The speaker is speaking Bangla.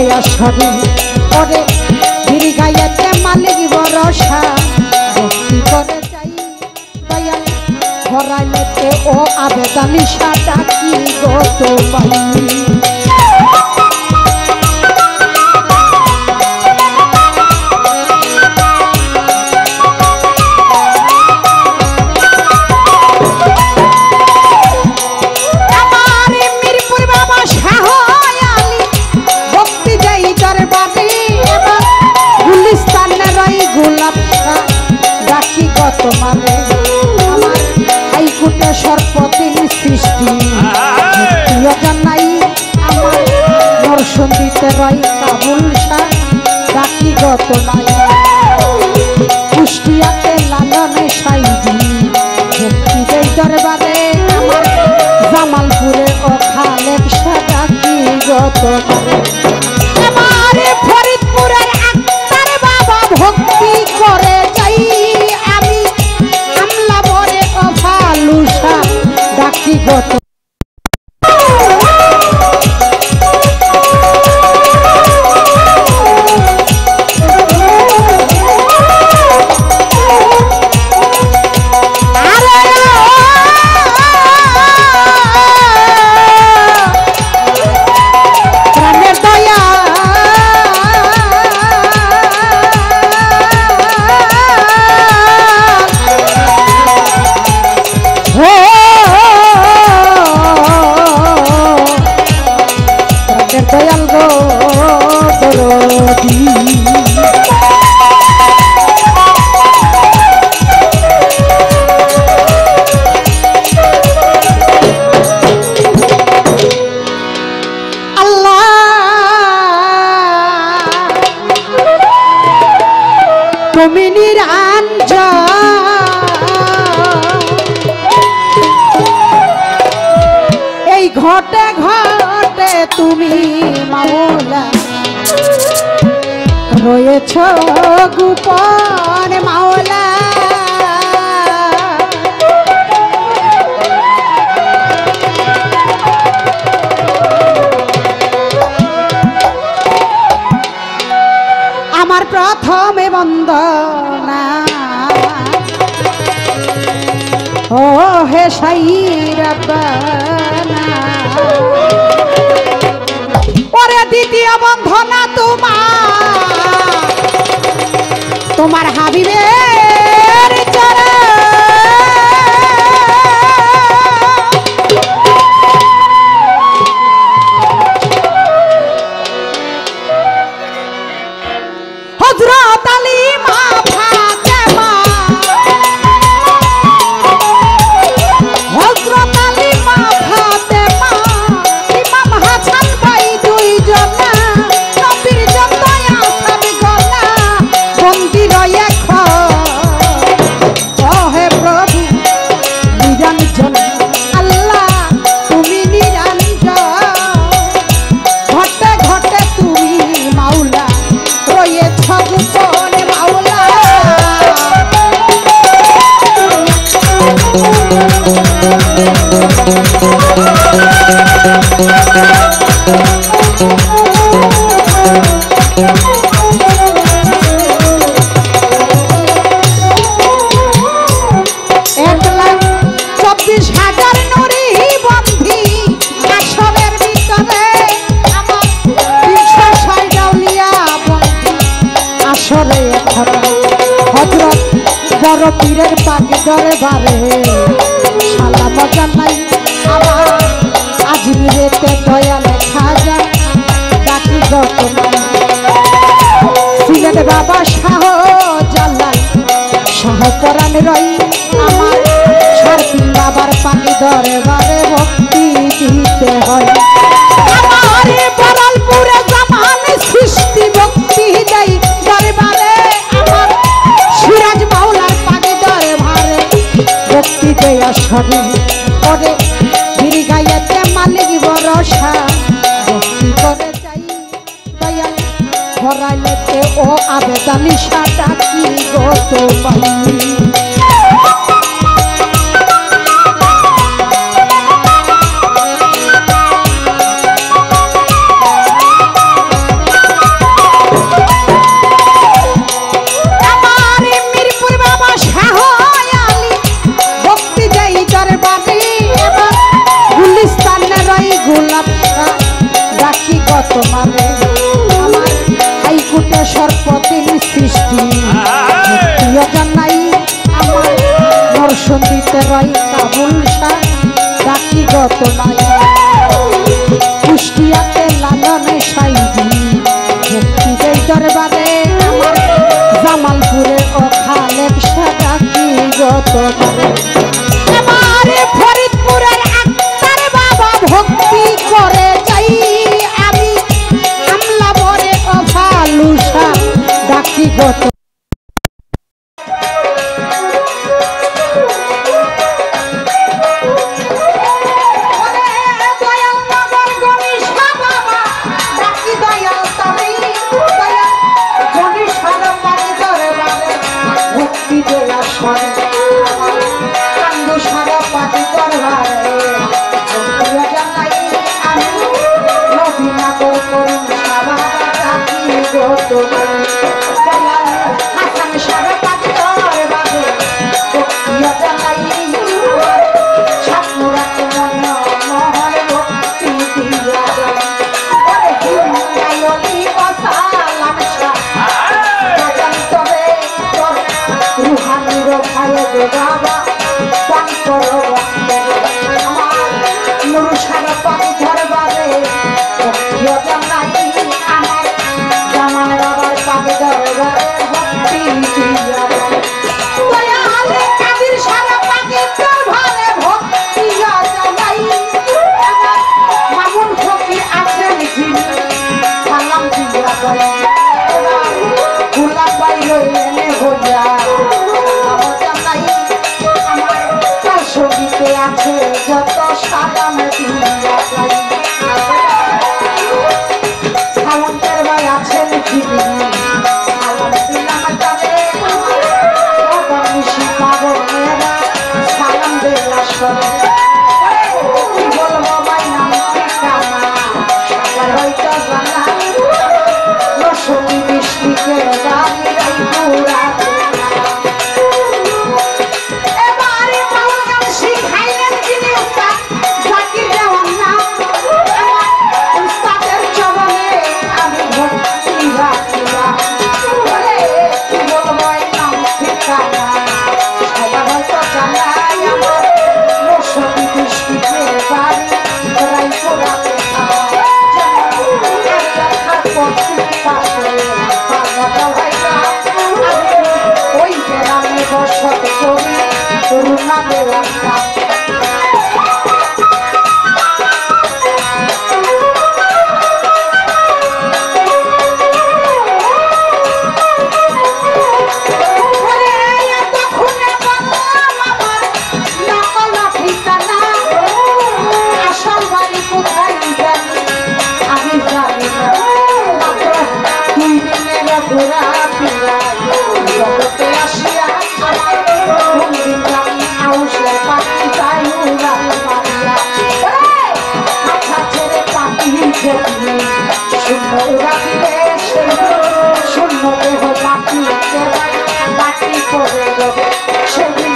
দেয়া সরি করে ধীর গাইতে মালিক ভরসা ভক্তি করে চাই দয়াল ভরাইলেতে ও আবেদন ডাকি গো তোমায় তোমারে আমার এই কুটে সর্পতির সৃষ্টি জানাই আমার নরসন্দিতে রই কাবুল শাহ ডাকি গত নাই কুষ্টিয়াতে লালনে সাইদি ভক্তি দেই দরবারে আমার জামালপুরে ও খালেক শাহ ডাকি গত আমারে ফরিদপুরের আক্তার বাবা ভক্তি করে যাই ডাকি গত এই ঘটে ঘটে তুমি মাওলা রয়েছ গোপন মাওলা আমার প্রথমে বন্দনা ও হে সাই রব্বানা ওরে দ্বিতীয় বন্ধনা তোমার হাবিবের চরণ হযরত আলী মা ফাতেমা হযরত আলী মা ফাতেমা ইমাম হাসান ভাই দুইজন নবীর জন্য আসামি গলা বন্দী রয়ে ও হে প্রভু নিরঞ্জন আল্লাহ তুমি নিরঞ্জন ঘটে ঘটে তুমি মাওলা রয়েছ গোপনে মাওলা বড় পীরের পাখি দরবারে সালাম জানাই আমার আজমিরেতে দয়াল খাজা ডাকি গত সিলেট বাবা শাহ জালাল শাহ পরাণ রই আমার সারপিন বাবার পাখি দরবারে ভক্তি দিতে হয় আমার বরলপুরে জামান সৃষ্টি ভক্তি দেই দরবারে আমার সিরাজ মাওলার পাখি দরবারে ভক্তি দেয়া সরি করে ধীর গাইতে মালিক ভরসা ভক্তি করে চাই দয়াল ভরাইলেতে ও আবেদন ডাকি গো তোমায় আমারে আমার হাইকুটে সর্পতির সৃষ্টি মুক্তিও জানাই আমার নরসন্দিতে রয় কাবুল শাহ ডাকি গত নাই কুষ্টিয়াতে লালনে সাইজি মুক্তি দেই দরবারে আমার জামালপুরে ও খালেক শাহ ডাকি গত আমারে ফরিদপুরের আক্তার বাবা ভক্তি করে যাই আমি আমলা বরে ও ফালুসা ডাকি গত শূন্য দেহ বাকি বাকি করে সেদিন